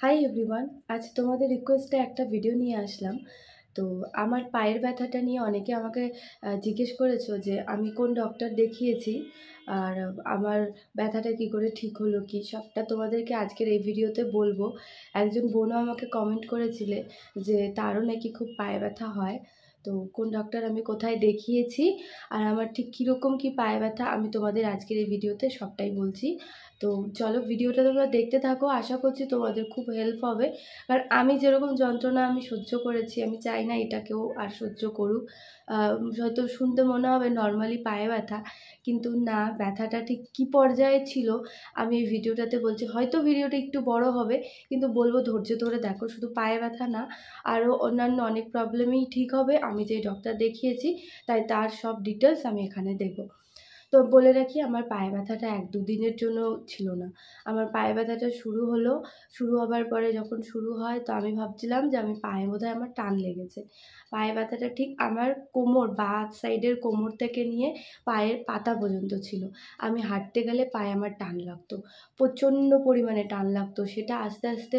Hi everyone, আজ তোমাদের রিকোয়েস্টে একটা ভিডিও নিয়ে আসলাম। তো আমার পায়ের ব্যথাটা নিয়ে অনেকে আমাকে জিজ্ঞেস করেছো যে আমি কোন ডক্টর দেখিয়েছি আর আমার ব্যথাটা কি করে ঠিক হলো, কি সবটা তোমাদেরকে আজকের এই ভিডিওতে বলবো। একজন বোনও আমাকে কমেন্ট করেছিলে যে তারও নাকি খুব পায়ে ব্যথা হয়। তো কোন ডক্টর আমি কোথায় দেখিয়েছি আর আমার ঠিক কীরকম কী পায়ে ব্যথা আমি তোমাদের আজকের এই ভিডিওতে সবটাই বলছি। তো চলো ভিডিওটা তোমরা দেখতে থাকো, আশা করছি তোমাদের খুব হেল্প হবে। কারণ আমি যেরকম যন্ত্রণা আমি সহ্য করেছি, আমি চাই না এটাকেও আর সহ্য করুক। হয়তো শুনতে মনে হবে নর্মালি পায়ে ব্যথা, কিন্তু না, ব্যথাটা ঠিক কী পর্যায়ে ছিল আমি এই ভিডিওটাতে বলছি। হয়তো ভিডিওটা একটু বড় হবে, কিন্তু বলবো ধৈর্য ধরে দেখো। শুধু পায়ে ব্যথা না, আরও অন্যান্য অনেক প্রবলেমই ঠিক হবে আমি যে ডক্টর দেখিয়েছি, তাই তার সব ডিটেলস আমি এখানে দেবো। তো বলে রাখি, আমার পায়ে ব্যথাটা 1-2 দিনের জন্য ছিল না। আমার পায়ে ব্যথাটা শুরু হবার পরে যখন শুরু হয়, তো আমি ভাবছিলাম যে আমি পায়ে বোধহয় আমার টান লেগেছে। পায়ে ব্যথাটা ঠিক আমার কোমর, বাঁ সাইডের কোমর থেকে নিয়ে পায়ের পাতা পর্যন্ত ছিল। আমি হাঁটতে গেলে পায়ে আমার টান লাগতো, প্রচণ্ড পরিমাণে টান লাগতো। সেটা আস্তে আস্তে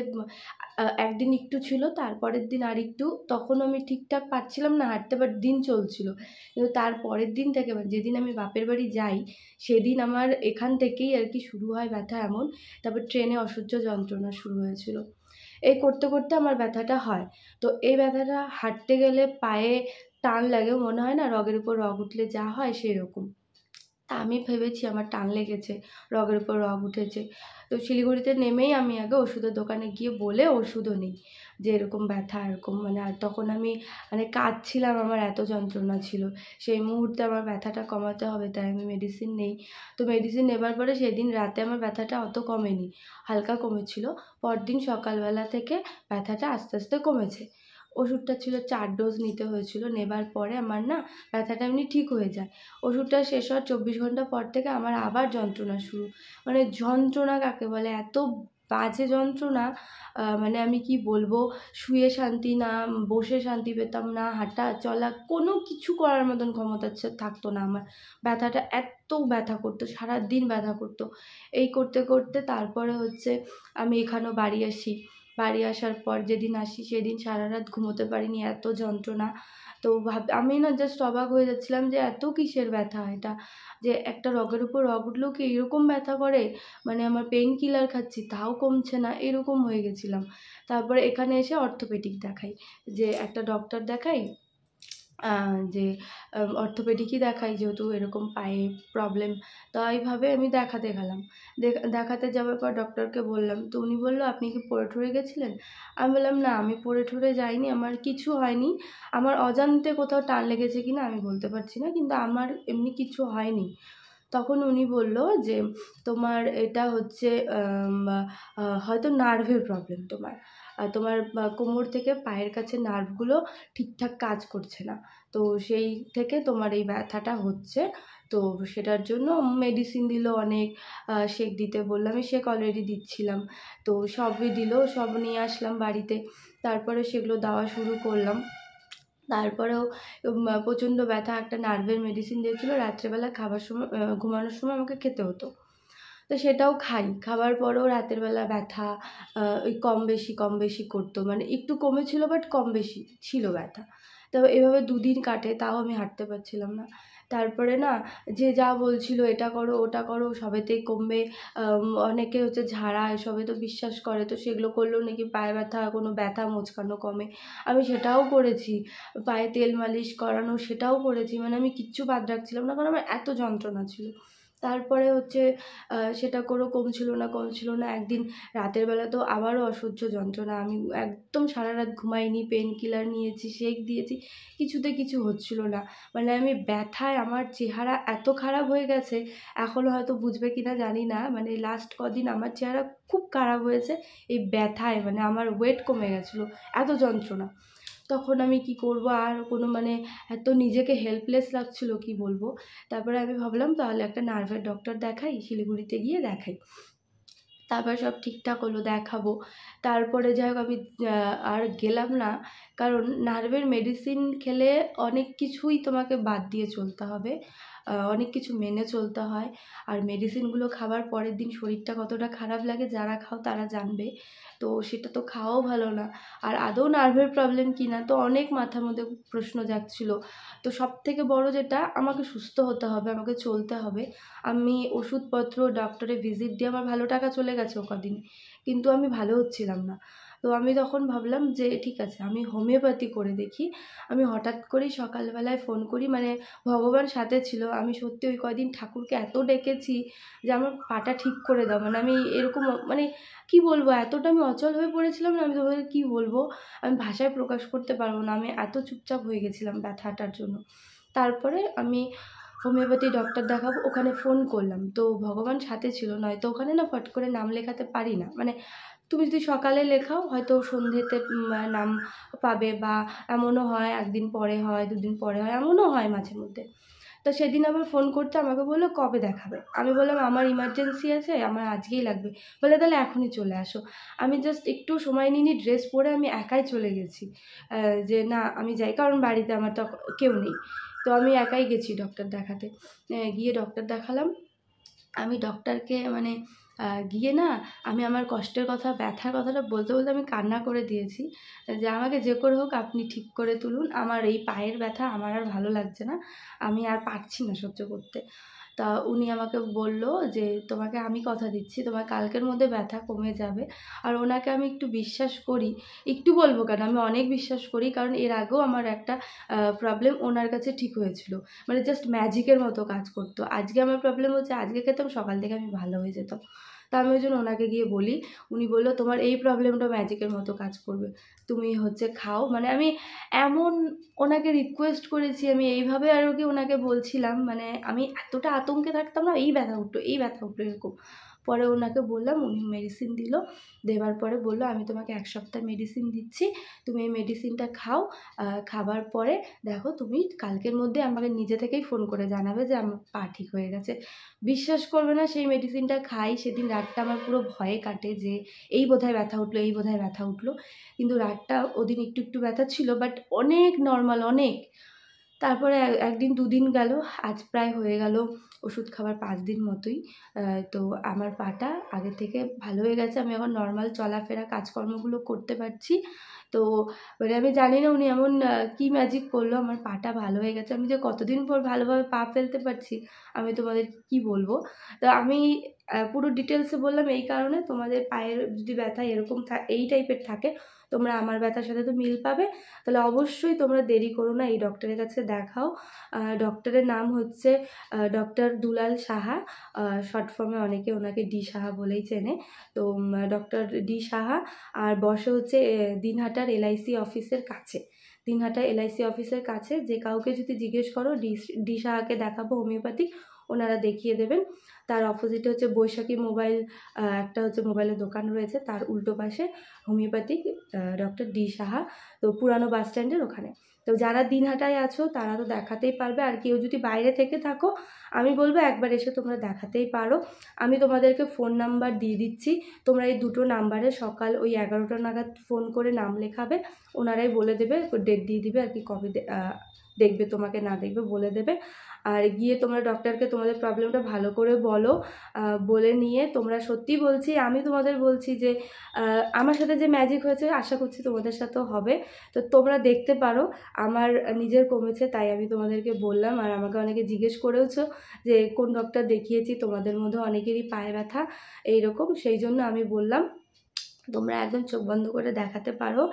একদিন একটু ছিল, তারপরের দিন আরেকটু। তখন আমি ঠিকঠাক পারছিলাম না হাঁটতে, বাট দিন চলছিল। কিন্তু তার পরের দিন থেকে, মানে যেদিন আমি বাপের বাড়ি যাই, সেদিন আমার এখান থেকেই আর কি শুরু হয় ব্যথা এমন। তারপর ট্রেনে অসহ্য যন্ত্রণা শুরু হয়েছিল। এই করতে করতে আমার ব্যথাটা হয়। তো এই ব্যথাটা হাঁটতে গেলে পায়ে টান লাগে, মনে হয় না রগের উপর রগ উঠলে যা হয় সেরকম। তা আমি ভেবেছি আমার টান লেগেছে, রগের উপর রগ উঠেছে। তো শিলিগুড়িতে নেমেই আমি আগে ওষুধের দোকানে গিয়ে বলে ওষুধও নিই যে এরকম ব্যথা, এরকম মানে। আর তখন আমি মানে কাঁদছিলাম, আমার এত যন্ত্রণা ছিল। সেই মুহূর্তে আমার ব্যথাটা কমাতে হবে, তাই আমি মেডিসিন নেই। তো মেডিসিন নেবার পরে সেদিন রাতে আমার ব্যথাটা অত কমেনি, হালকা কমেছিল। পরদিন সকালবেলা থেকে ব্যথাটা আস্তে আস্তে কমেছে। ওষুধটা ছিল 4 ডোজ নিতে হয়েছিল। নেবার পরে আমার না ব্যথাটা এমনি ঠিক হয়ে যায়। ওষুধটা শেষ হওয়ার 24 ঘন্টা পর থেকে আমার আবার যন্ত্রণা শুরু। মানে যন্ত্রণা কাকে বলে, এত বাজে যন্ত্রণা! মানে আমি কি বলবো, শুয়ে শান্তি না, বসে শান্তি পেতাম না, হাঁটা চলা কোনো কিছু করার মতন ক্ষমতা থাকতো না আমার। ব্যথাটা এত ব্যথা করতো, সারাদিন ব্যথা করতো। এই করতে করতে তারপরে হচ্ছে আমি এখানেও বাড়ি আসি। বাড়ি আসার পর যেদিন আসি সেদিন সারা রাত ঘুমোতে পারিনি, এত যন্ত্রণা। তো আমি না জাস্ট অবাক হয়ে যাচ্ছিলাম যে এত কিসের ব্যথা এটা, যে একটা রগের উপর রগ উঠলেও কি এরকম ব্যথা করে? মানে আমার পেইন কিলার খাচ্ছি তাও কমছে না, এরকম হয়ে গেছিলাম। তারপরে এখানে এসে অর্থোপেডিক দেখাই, যে একটা ডক্টর দেখাই, যে অর্থোপেডিকই দেখাই, যেহেতু এরকম পায়ে প্রবলেম। তো এইভাবে আমি দেখাতে গেলাম। দেখাতে যাওয়ার পর ডক্টরকে বললাম, তো উনি বলল, আপনি কি পড়ে ঠরে গেছিলেন? আমি বললাম, না, আমি পড়ে ঠরে যাইনি, আমার কিছু হয়নি। আমার অজান্তে কোথাও টান লেগেছে কিনা আমি বলতে পারছি না, কিন্তু আমার এমনি কিছু হয়নি। তখন উনি বলল যে তোমার এটা হচ্ছে হয়তো নার্ভের প্রবলেম তোমার। তোমার কোমর থেকে পায়ের কাছে নার্ভগুলো ঠিকঠাক কাজ করছে না। তো সেই থেকে তোমার এই ব্যথাটা হচ্ছে। তো সেটার জন্য মেডিসিন দিল অনেক, সেক দিতে বলল। আমি সেক অলরেডি দিচ্ছিলাম। তো সবই দিল, সব নিয়ে আসলাম বাড়িতে। তারপরে সেগুলো দেওয়া শুরু করলাম। তারপরেও প্রচণ্ড ব্যথা, একটা নার্ভের মেডিসিন দিয়েছিল, রাত্রেবেলা খাবার সময়, ঘুমানোর সময় আমাকে খেতে হতো। তো সেটাও খাই। খাবার পরেও রাতের বেলা ব্যথা ওই কম বেশি করতো। মানে একটু কমেছিল, বাট কম বেশি ছিল ব্যথা। তো এভাবে 2 দিন কাটে, তাও আমি হাঁটতে পারছিলাম না। তারপরে না, যে যা বলছিল এটা করো ওটা করো সবেতেই কমবে, অনেকে হচ্ছে ঝাড়া এসবে তো বিশ্বাস করে, তো সেগুলো করলেও নাকি পায়ে ব্যথা, কোনো ব্যথা মোচকানো কমে। আমি সেটাও করেছি, পায়ে তেল মালিশ করানো সেটাও করেছি। মানে আমি কিচ্ছু বাদ রাখছিলাম না, কারণ আমার এত যন্ত্রণা ছিল। তারপরে হচ্ছে সেটা করেও কমছিল না। একদিন রাতের বেলা তো আবারও অসহ্য যন্ত্রণা। আমি একদম সারা রাত ঘুমাইনি, পেন কিলার নিয়েছি, সেক দিয়েছি, কিছুতে কিছু হচ্ছিল না। মানে আমি ব্যথায় আমার চেহারা এত খারাপ হয়ে গেছে, এখনও হয়তো বুঝবে কিনা জানি না। মানে লাস্ট কদিন আমার চেহারা খুব খারাপ হয়েছে এই ব্যথায়। মানে আমার ওয়েট কমে গেছিলো, এত যন্ত্রণা। তখন আমি কি করব, আর কোনো মানে এত নিজেকে হেল্পলেস লাগছিল, কি বলবো। তারপরে আমি ভাবলাম তাহলে একটা নার্ভের ডক্টর দেখাই, শিলিগুড়িতে গিয়ে দেখাই। তারপর সব ঠিকঠাক হলো, দেখাবো। তারপরে যাই হোক আমি আর গেলাম না, কারণ নার্ভের মেডিসিন খেলে অনেক কিছুই তোমাকে বাদ দিয়ে চলতে হবে। অনেক কিছু মেনে চলতে হয়। আর মেডিসিনগুলো খাবার পরের দিন শরীরটা কতটা খারাপ লাগে যারা খাও তারা জানবে। তো সেটা তো খাওয়াও ভালো না। আর আদৌ নার্ভের প্রবলেম কি না, তো অনেক মাথার মধ্যে প্রশ্ন জাগছিলো। তো সবথেকে বড় যেটা, আমাকে সুস্থ হতে হবে, আমাকে চলতে হবে। আমি ওষুধপত্র, ডক্টরে ভিজিট দিয়ে আমার ভালো টাকা চলে গেছে ও কদিনে, কিন্তু আমি ভালো হচ্ছিলাম না। তো আমি তখন ভাবলাম যে ঠিক আছে, আমি হোমিওপ্যাথি করে দেখি। আমি হঠাৎ করেই সকালবেলায় ফোন করি, মানে ভগবান সাথে ছিল। আমি সত্যি ওই কয়দিন ঠাকুরকে এত ডেকেছি যে আমার পাটা ঠিক করে দাও। মানে আমি এরকম, মানে কি বলবো, এতটা আমি অচল হয়ে পড়েছিলাম না, আমি তোমাদের কি বলবো, আমি ভাষায় প্রকাশ করতে পারবো না। আমি এত চুপচাপ হয়ে গেছিলাম ব্যথাটার জন্য। তারপরে আমি হোমিওপ্যাথি ডক্টর দেখাবো, ওখানে ফোন করলাম, তো ভগবান সাথে ছিল। নয়তো ওখানে না ফট করে নাম লেখাতে পারি না, মানে তুমি যদি সকালে লেখাও হয়তো সন্ধ্যেতে নাম পাবে, বা এমনও হয় একদিন পরে হয়, দুদিন পরে হয়, এমনও হয় মাঝে মধ্যে। তো সেদিন আবার ফোন করতে আমাকে বললো কবে দেখাবে। আমি বললাম আমার ইমার্জেন্সি আছে, আমার আজকেই লাগবে। বলে তাহলে এখনই চলে আসো। আমি জাস্ট একটু সময় নিয়ে ড্রেস পরে আমি একাই চলে গেছি, যে না আমি যাই, কারণ বাড়িতে আমার তো কেউ নেই। তো আমি একাই গেছি ডক্টর দেখাতে। গিয়ে ডক্টর দেখালাম। আমি ডক্টরকে মানে গিয়ে না, আমি আমার কষ্টের কথা, ব্যথার কথাটা বলতে বলতে আমি কান্না করে দিয়েছি যে আমাকে যে করে হোক আপনি ঠিক করে তুলুন। আমার এই পায়ের ব্যথা আমার আর ভালো লাগছে না, আমি আর পারছি না সহ্য করতে। তা উনি আমাকে বলল যে তোমাকে আমি কথা দিচ্ছি তোমার কালকের মধ্যে ব্যথা কমে যাবে। আর ওনাকে আমি একটু বিশ্বাস করি, একটু বলবো কেন, আমি অনেক বিশ্বাস করি, কারণ এর আগেও আমার একটা প্রবলেম ওনার কাছে ঠিক হয়েছিল, মানে জাস্ট ম্যাজিকের মতো কাজ করতো। আজকে আমার প্রবলেম হচ্ছে, আজকে খেতাম, সকাল থেকে আমি ভালো হয়ে যেতাম। তা আমি ওই জন্য ওনাকে গিয়ে বলি। উনি বললো তোমার এই প্রবলেমটা ম্যাজিকের মতো কাজ করবে, তুমি হচ্ছে খাও। মানে আমি এমন ওনাকে রিকোয়েস্ট করেছি, আমি এইভাবে আর কি ওনাকে বলছিলাম, মানে আমি এতটা আতঙ্কে থাকতাম না, এই ব্যথা উঠলো, এই ব্যথা উঠলো, এরকম। পরে ওনাকে বললাম, উনি মেডিসিন দিল। দেওয়ার পরে বললো আমি তোমাকে 1 সপ্তাহ মেডিসিন দিচ্ছি, তুমি এই মেডিসিনটা খাও। খাবার পরে দেখো তুমি কালকের মধ্যে আমাকে নিজে থেকেই ফোন করে জানাবে যে আমার পা ঠিক হয়ে গেছে। বিশ্বাস করবে না, সেই মেডিসিনটা খাই, সেদিন রাতটা আমার পুরো ভয়ে কাটে যে এই বোধহয় ব্যথা উঠলো, এই বোধহয় ব্যথা উঠলো। কিন্তু রাতটা ওদিন একটু একটু ব্যথা ছিল, বাট অনেক নর্মাল, অনেক। তারপরে একদিন দুদিন গেল, আজ প্রায় হয়ে গেল ওষুধ খাবার 5 দিন মতোই। তো আমার পাটা আগে থেকে ভালো হয়ে গেছে, আমি এখন নর্মাল চলাফেরা কাজকর্মগুলো করতে পারছি। তো মানে আমি জানি না উনি এমন কী ম্যাজিক করলো, আমার পাটা ভালো হয়ে গেছে। আমি যে কতদিন পর ভালোভাবে পা ফেলতে পারছি আমি তোমাদের কি বলবো। তো আমি পুরো ডিটেলসে বললাম এই কারণে, তোমাদের পায়ের যদি ব্যথা এরকম এই টাইপের থাকে, তোমরা আমার ব্যথার সাথে তো মিল পাবে, তাহলে অবশ্যই তোমরা দেরি করো না, এই ডক্টরের কাছে দেখাও। ডক্টরের নাম হচ্ছে ডক্টর দুলাল সাহা, শর্ট ফর্মে অনেকে ওনাকে ডি সাহা বলেই চেনে। তো ডক্টর ডি সাহা, আর বসে হচ্ছে দিনহাটার এলআইসি অফিসের কাছে। দিনহাটা এলআইসি অফিসের কাছে যে কাউকে যদি জিজ্ঞেস করো ডি সাহাকে দেখাবো হোমিওপ্যাথি, ওনারা দেখিয়ে দেবেন। তার অপোজিটে হচ্ছে বৈশাখী মোবাইল, একটা হচ্ছে মোবাইলের দোকান রয়েছে, তার উল্টো পাশে হোমিওপ্যাথিক ডক্টর ডি সাহা, তো পুরানো বাস স্ট্যান্ডের ওখানে। তো যারা দিনহাটায় আছো তারা তো দেখাতেই পারবে, আর কেউ যদি বাইরে থেকে থাকো আমি বলবো একবার এসে তোমরা দেখাতেই পারো। আমি তোমাদেরকে ফোন নাম্বার দিয়ে দিচ্ছি, তোমরা এই দুটো নাম্বারে সকাল ওই 11টা নাগাদ ফোন করে নাম লেখাবে, ওনারাই বলে দেবে, ডেট দিয়ে দিবে আর কি, কবে দেখবে তোমাকে না দেখবে বলে দেবে। আর গিয়ে তোমরা ডক্টরকে তোমাদের প্রবলেমটা ভালো করে বলো, বলে নিয়ে তোমরা, সত্যি বলছি, আমি তোমাদের বলছি যে আমার সাথে যে ম্যাজিক হয়েছে আশা করছি তোমাদের সাথেও হবে। তো তোমরা দেখতে পারো, আমার নিজের কমেছে তাই আমি তোমাদেরকে বললাম। আর আমাকে অনেকে জিজ্ঞেস করেওছো যে কোন ডক্টর দেখিয়েছি, তোমাদের মধ্যে অনেকেরই পায়ে ব্যথা এইরকম, সেই জন্য আমি বললাম তোমরা একদম চোখ বন্ধ করে দেখাতে পারো।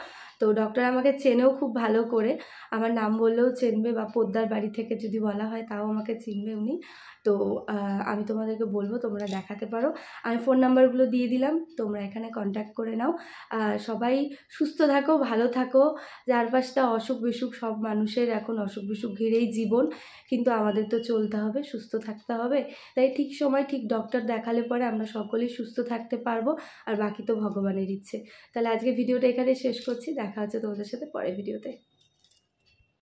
তো ডক্টর আমাকে চেনেও খুব ভালো করে, আমার নাম বললেও চিনবে, বা পোদ্দার বাড়ি থেকে যদি বলা হয় তাও আমাকে চিনবে উনি। তো আমি তোমাদেরকে বলবো তোমরা দেখাতে পারো। আমি ফোন নাম্বারগুলো দিয়ে দিলাম, তোমরা এখানে কন্ট্যাক্ট করে নাও। সবাই সুস্থ থাকো, ভালো থাকো। চারপাশটা অসুখ বিসুখ, সব মানুষের এখন অসুখ বিসুখ ঘিরেই জীবন, কিন্তু আমাদের তো চলতে হবে, সুস্থ থাকতে হবে। তাই ঠিক সময় ঠিক ডক্টর দেখালে পরে আমরা সকলেই সুস্থ থাকতে পারবো, আর বাকি তো ভগবানের ইচ্ছে। তাহলে আজকে ভিডিওটা এখানে শেষ করছি, দেখা হচ্ছে তোমাদের সাথে পরের ভিডিওতে।